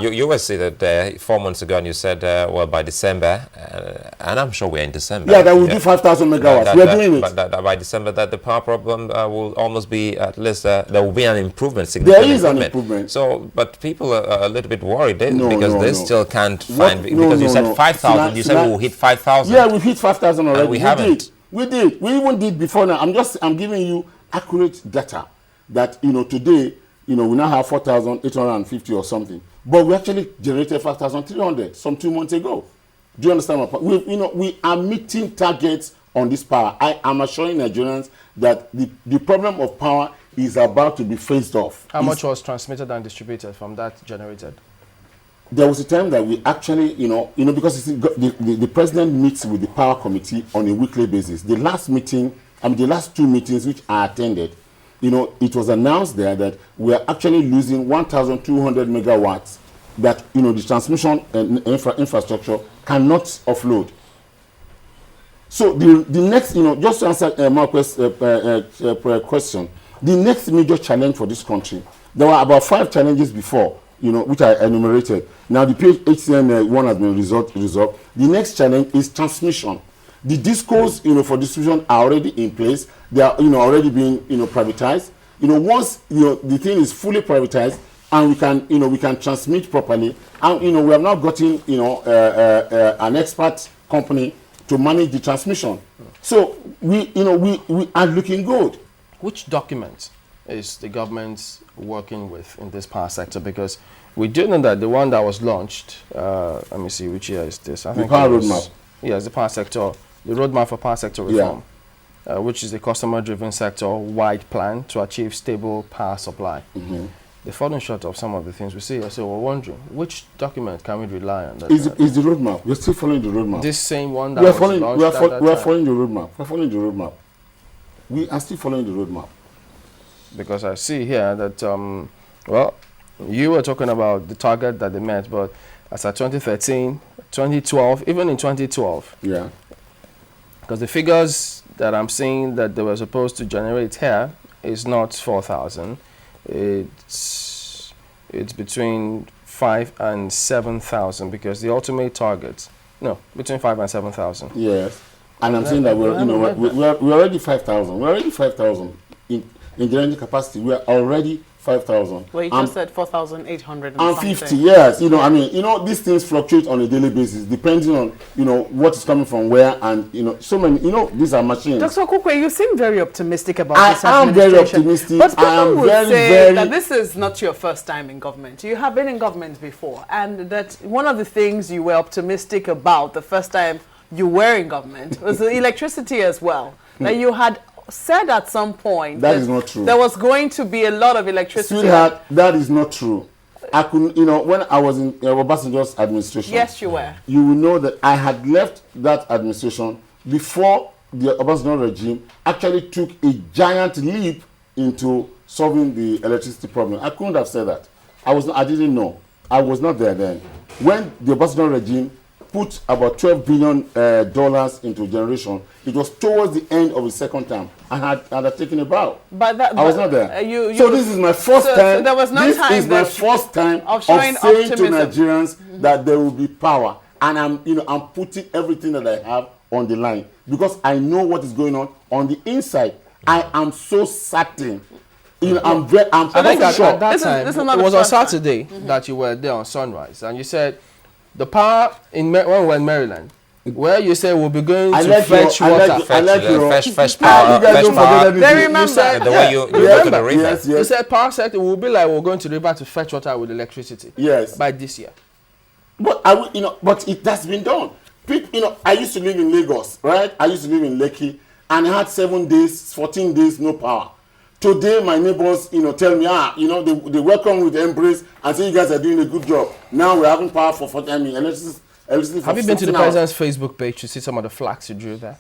You were seated 4 months ago, and you said, well, by December, and I'm sure we're in December. Yeah, that will do 5,000 megawatts. We're doing it. But by December, that the power problem will almost be, at least, there will be an improvement, significant There is an improvement. So, but people are a little bit worried because they still can't find, because you said 5,000, you said we'll hit 5,000. Yeah, we've hit 5,000 already. And we haven't. We did. We even did before now. I'm giving you accurate data that, today, we now have 4,850 or something. But we actually generated 5,300 some 2 months ago. Do you understand my point? We are meeting targets on this power. I am assuring Nigerians that the problem of power is about to be phased off. How much was transmitted and distributed from that generated? There was a time that we actually, because the president meets with the power committee on a weekly basis. The last meeting, the last 2 meetings which I attended, it was announced there that we are actually losing 1,200 megawatts that, the transmission infrastructure cannot offload. So the next, just to answer Mark's question, the next major challenge for this country, there were about 5 challenges before, which I enumerated. Now the HCM one has been resolved. The next challenge is transmission. The discos, for distribution are already in place. They are, already being, privatized. Once, the thing is fully privatized and we can transmit properly, and, we have now gotten, an expert company to manage the transmission. So we are looking good. Which document is the government working with in this power sector? Because we do know that the one that was launched, let me see, which year is this? I think the power roadmap. Yes, the power sector. The roadmap for power sector reform, which is the customer-driven sector-wide plan to achieve stable power supply. They're falling short of some of the things we see. So we're wondering, which document can we rely on? Is the roadmap? We're still following the roadmap. This same one that was launched at that time. We are following the roadmap. We're following the roadmap. We are still following the roadmap. Because I see here that, well, you were talking about the target that they met, but as at 2013, 2012, even in 2012, yeah. Because the figures that I'm seeing that they were supposed to generate here is not 4,000. It's between 5,000 and 7,000 because the ultimate target, between 5,000 and 7,000. Yes, and I'm saying that we're already 5,000. We're already 5,000 in generating capacity. We're already 5,000. Well, you just said 4,800 and 50. Yes, these things fluctuate on a daily basis depending on what is coming from where, and so many. These are machines. Dr. Okupe, you seem very optimistic about this administration. I am very optimistic. But people will say that this is not your first time in government. You have been in government before, and that one of the things you were optimistic about the first time you were in government was the electricity as well. That you had said at some point that is not true. There was going to be a lot of electricity. Sweetheart, that is not true. I couldn't, when I was in Obasanjo's administration. Yes, you were. You will know that I had left that administration before the Obasanjo regime actually took a giant leap into solving the electricity problem. I couldn't have said that. I didn't know. I was not there then. When the Obasanjo regime put about $12 billion into generation, it was towards the end of the second term. I had taken a bow. But I was not there. So this is my first time. So there was no this time. This is my first time of saying to Nigerians that there will be power, and I'm putting everything that I have on the line because I know what is going on the inside. I am so certain. I'm sure. At that time, it was on Saturday that you were there on Sunrise, and you said the power when we were in Maryland, where you said we'll be going to fetch water. Fresh power. They remember the way you go to the river. Yes. You said power sector will be like we're going to the river to fetch water with electricity. Yes. By this year. But but it has been done. I used to live in Lagos, right? I used to live in Lekki, and I had 7 days, 14 days, no power. Today, my neighbors, tell me, they welcome with embrace and say you guys are doing a good job. Now we're having power for 40, electricity. Have you been to the president's Facebook page to see some of the flags you drew there?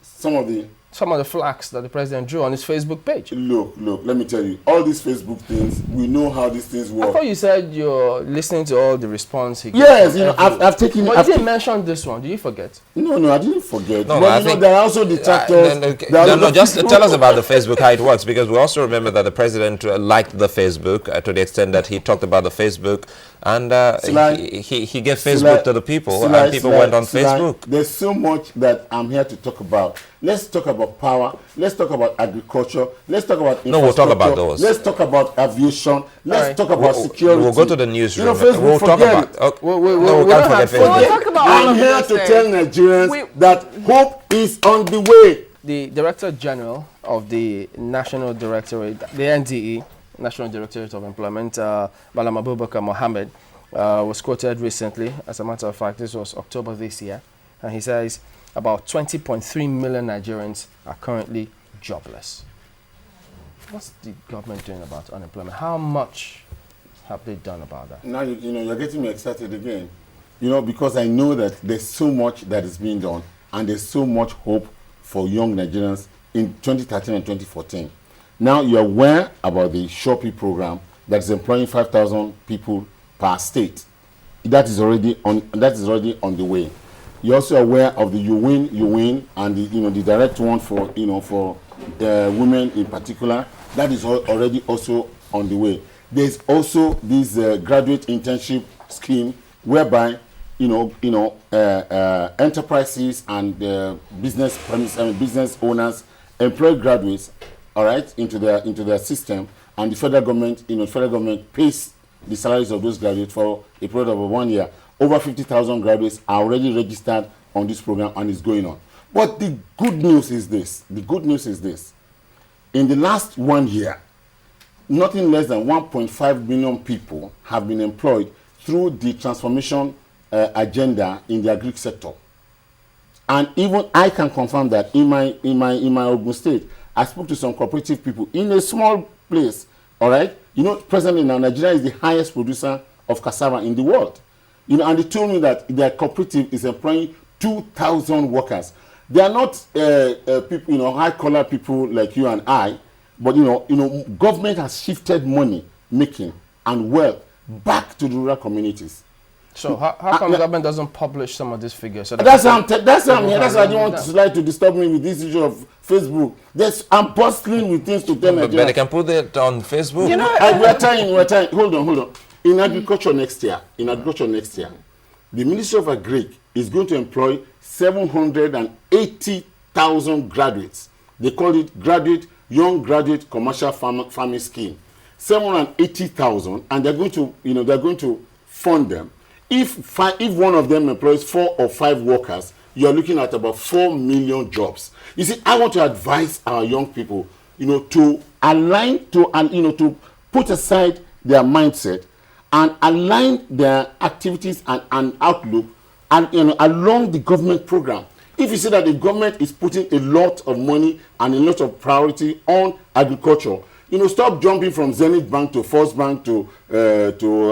Some of the. some of the flags that the president drew on his Facebook page. Look, let me tell you, all these Facebook things, we know how these things work. I thought you said you're listening to all the response he gave. Yes, you know, I've taken... But you didn't mention this one. Did you forget? No, I didn't forget. No, but you know, there are also detractors. No, just tell us about the Facebook, how it works, because we also remember that the president liked the Facebook to the extent that he talked about the Facebook, and he gave Facebook to the people, and people went on Facebook. There's so much that I'm here to talk about. Let's talk about power. Let's talk about agriculture. Let's talk about infrastructure. No, we'll talk about those. Let's talk about aviation. Let's talk about security. We'll go to the newsroom. You know, Facebook, we'll talk about. We can't forget Facebook. We'll talk about I'm here to tell Nigerians that hope is on the way. The Director General of the National Directorate, the NDE, National Directorate of Employment, Malam Abubakar Mohammed, was quoted recently. As a matter of fact, this was October this year, and he says about 20.3 million Nigerians are currently jobless. What's the government doing about unemployment? How much have they done about that? Now, you know, you're getting me excited again. You know, because I know that there's so much that is being done, and there's so much hope for young Nigerians in 2013 and 2014. Now, you're aware about the Shopee program that is employing 5,000 people per state. That is already on the way. You're also aware of the You Win, and the direct one for women in particular. That is already also on the way. There's also this graduate internship scheme whereby enterprises and business owners employ graduates, all right, into their system, and the federal government pays the salaries of those graduates for a period of 1 year. Over 50,000 graduates are already registered on this program, and it's going on. But the good news is this. In the last 1 year, nothing less than 1.5 million people have been employed through the transformation agenda in the agri sector. And even I can confirm that in my Ogun State, I spoke to some cooperative people in a small place, all right? You know, presently now, Nigeria is the highest producer of cassava in the world. You know, and they told me that their cooperative is employing 2,000 workers. They are not people, high-collar people like you and I, but government has shifted money making and wealth back to the rural communities. So how come the government doesn't publish some of these figures? So that's why I don't want to disturb me with this issue of Facebook. I'm bustling with things to tell Nigerians. But they can put it on Facebook. You know, we're trying. Hold on. In agriculture next year, the Ministry of Agri is going to employ 780,000 graduates. They call it Young Graduate Commercial Farming Scheme. 780,000, and they're going to fund them. If one of them employs 4 or 5 workers, you're looking at about 4 million jobs. You see, I want to advise our young people, to align to put aside their mindset and align their activities and outlook along the government program. If you see that the government is putting a lot of money and a lot of priority on agriculture, stop jumping from Zenith Bank to First Bank to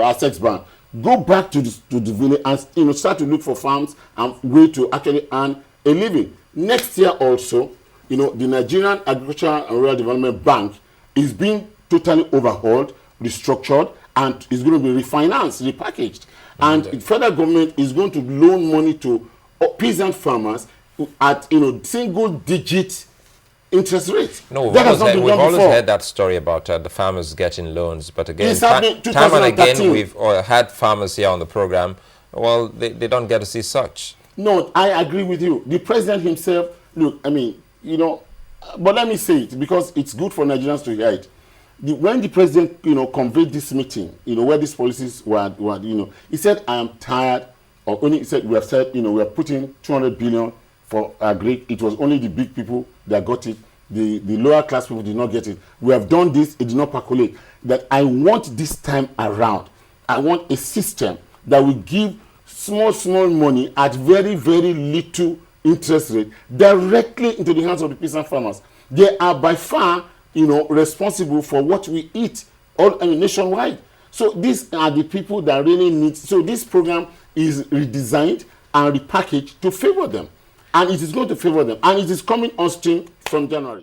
Access Bank. Go back to the village and start to look for farms and way to actually earn a living. Next year also, the Nigerian Agricultural and Rural Development Bank is being totally overhauled, restructured, and is going to be refinanced, repackaged. And the federal government is going to loan money to peasant farmers at single-digit interest rates. No, we've always heard that story about the farmers getting loans, but again, time and again, we've had farmers here on the program. Well, they don't get to see such. No, I agree with you. The president himself, look, but let me say it because it's good for Nigerians to hear it. When the president, conveyed this meeting, where these policies were, he said, I am tired of only, he said, we are putting 200 billion for agri. It was only the big people that got it. The lower class people did not get it. We have done this, it did not percolate. That I want this time around, I want a system that will give small money at very, very little interest rate directly into the hands of the peasant farmers. They are by far, responsible for what we eat nationwide. So these are the people that really need. So this program is redesigned and repackaged to favor them. And it is going to favor them. And it is coming on stream from January.